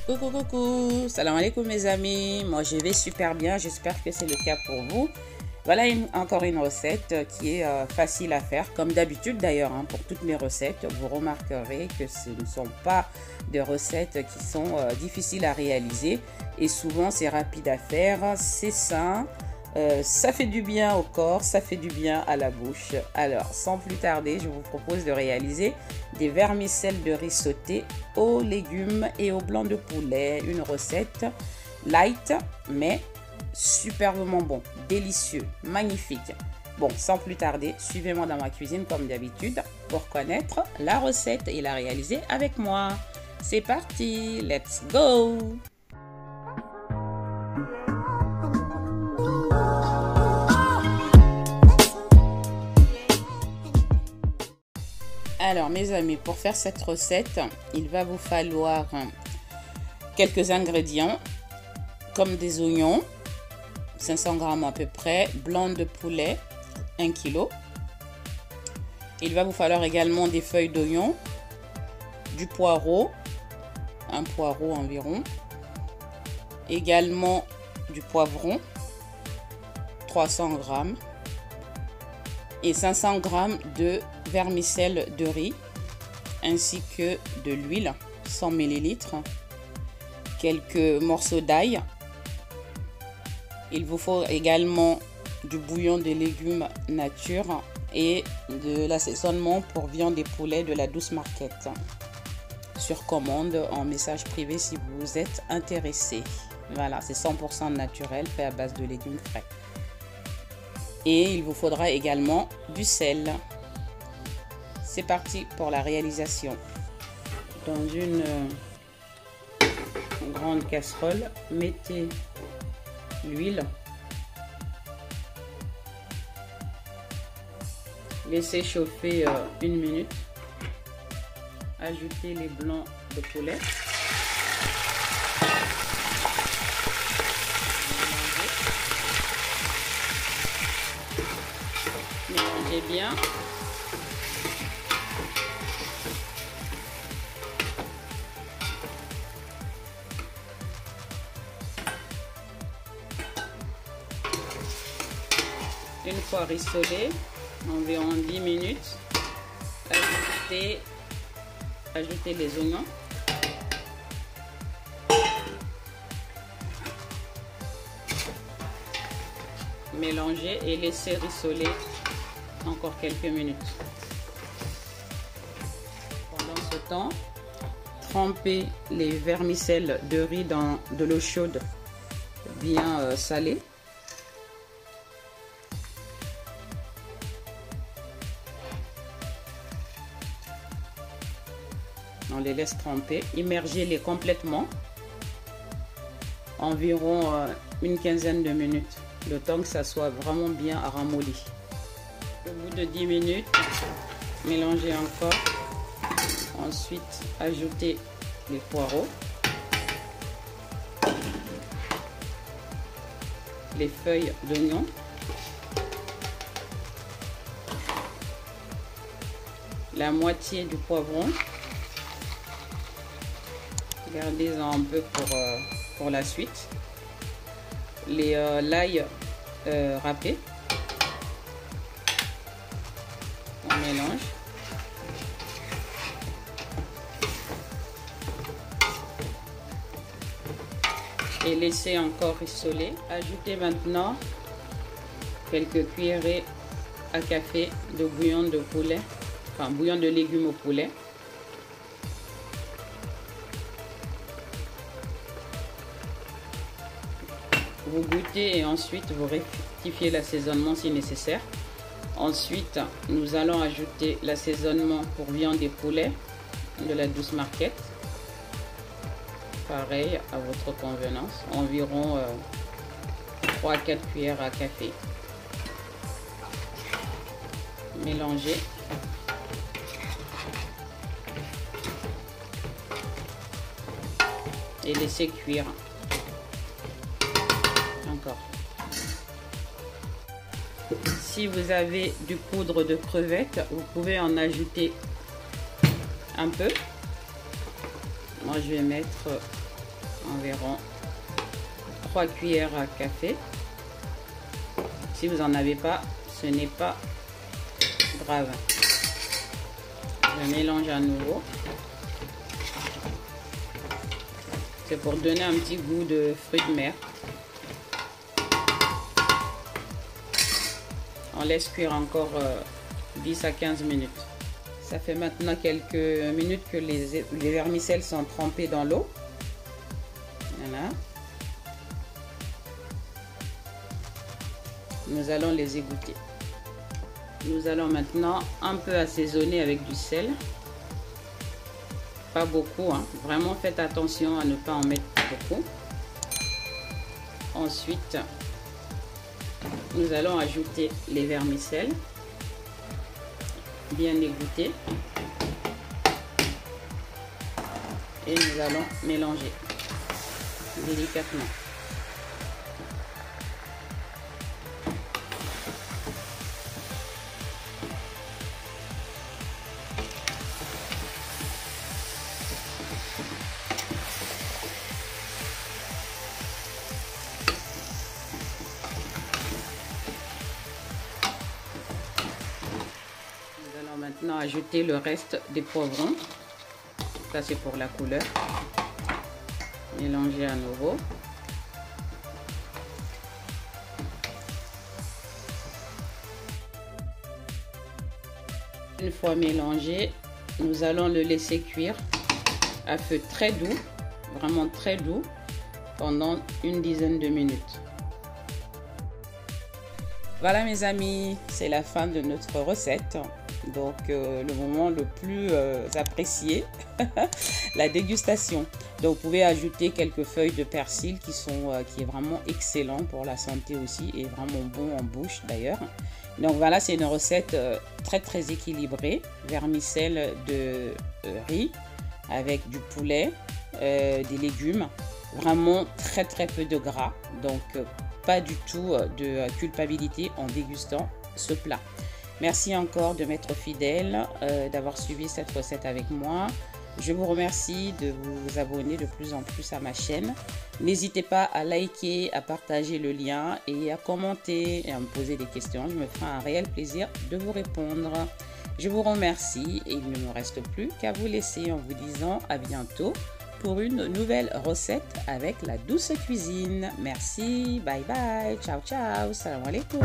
Coucou, coucou, salam alaikum mes amis, moi je vais super bien, j'espère que c'est le cas pour vous. Voilà encore une recette qui est facile à faire, comme d'habitude d'ailleurs, pour toutes mes recettes. Vous remarquerez que ce ne sont pas des recettes qui sont difficiles à réaliser et souvent c'est rapide à faire, c'est sain. Ça fait du bien au corps, ça fait du bien à la bouche. Alors, sans plus tarder, je vous propose de réaliser des vermicelles de riz sauté aux légumes et au blanc de poulet. Une recette light, mais superbement bon, délicieux, magnifique. Bon, sans plus tarder, suivez-moi dans ma cuisine comme d'habitude pour connaître la recette et la réaliser avec moi. C'est parti, let's go! Alors mes amis, pour faire cette recette, il va vous falloir quelques ingrédients comme des oignons, 500 g à peu près, blanc de poulet, 1 kg. Il va vous falloir également des feuilles d'oignon, du poireau, un poireau environ, également du poivron, 300 g et 500 g de vermicelle de riz ainsi que de l'huile 100 ml, quelques morceaux d'ail. Il vous faut également du bouillon de légumes nature et de l'assaisonnement pour viande et poulet de la Douce Marquette sur commande en message privé si vous êtes intéressé. Voilà, c'est 100% naturel, fait à base de légumes frais. Et il vous faudra également du sel. C'est parti pour la réalisation. Dans une grande casserole, mettez l'huile. Laissez chauffer 1 minute. Ajoutez les blancs de poulet. Mélangez bien. Une fois rissolé, environ 10 minutes, ajoutez les oignons. Mélangez et laissez rissoler encore quelques minutes. Pendant ce temps, trempez les vermicelles de riz dans de l'eau chaude bien salée. On les laisse tremper, immergez-les complètement, environ une quinzaine de minutes, le temps que ça soit vraiment bien ramolli. Au bout de 10 minutes, mélangez encore, ensuite ajoutez les poireaux, les feuilles d'oignon, la moitié du poivron. Gardez-en un peu pour la suite. L'ail râpé. On mélange. Et laissez encore rissoler. Ajoutez maintenant quelques cuillerées à café de bouillon de poulet, enfin bouillon de légumes au poulet. Vous goûtez et ensuite vous rectifiez l'assaisonnement si nécessaire. Ensuite, nous allons ajouter l'assaisonnement pour viande et poulet de la Douce Marquette. Pareil, à votre convenance, environ 3 à 4 cuillères à café. Mélangez. Et laissez cuire. Encore. Si vous avez du poudre de crevettes, vous pouvez en ajouter un peu. Moi je vais mettre environ 3 cuillères à café. Si vous n'en avez pas, ce n'est pas grave. Je mélange à nouveau. C'est pour donner un petit goût de fruits de mer. On laisse cuire encore 10 à 15 minutes. Ça fait maintenant quelques minutes que les vermicelles sont trempées dans l'eau. Voilà. Nous allons les égoutter. Nous allons maintenant un peu assaisonner avec du sel. Pas beaucoup, hein. Vraiment faites attention à ne pas en mettre beaucoup. Ensuite, nous allons ajouter les vermicelles, bien égoutter, et nous allons mélanger délicatement. Maintenant ajouter le reste des poivrons. Ça c'est pour la couleur. Mélanger à nouveau. Une fois mélangé, nous allons le laisser cuire à feu très doux, vraiment très doux, pendant une dizaine de minutes. Voilà mes amis, c'est la fin de notre recette. Donc le moment le plus apprécié, la dégustation. Donc vous pouvez ajouter quelques feuilles de persil qui est vraiment excellent pour la santé aussi et vraiment bon en bouche d'ailleurs. Donc voilà, c'est une recette très équilibrée. Vermicelle de riz avec du poulet, des légumes, vraiment très peu de gras. Donc pas du tout de culpabilité en dégustant ce plat. Merci encore de m'être fidèle, d'avoir suivi cette recette avec moi. Je vous remercie de vous abonner de plus en plus à ma chaîne. N'hésitez pas à liker, à partager le lien et à commenter et à me poser des questions. Je me ferai un réel plaisir de vous répondre. Je vous remercie et il ne me reste plus qu'à vous laisser en vous disant à bientôt pour une nouvelle recette avec la douce cuisine. Merci, bye bye, ciao ciao, salam alaikum.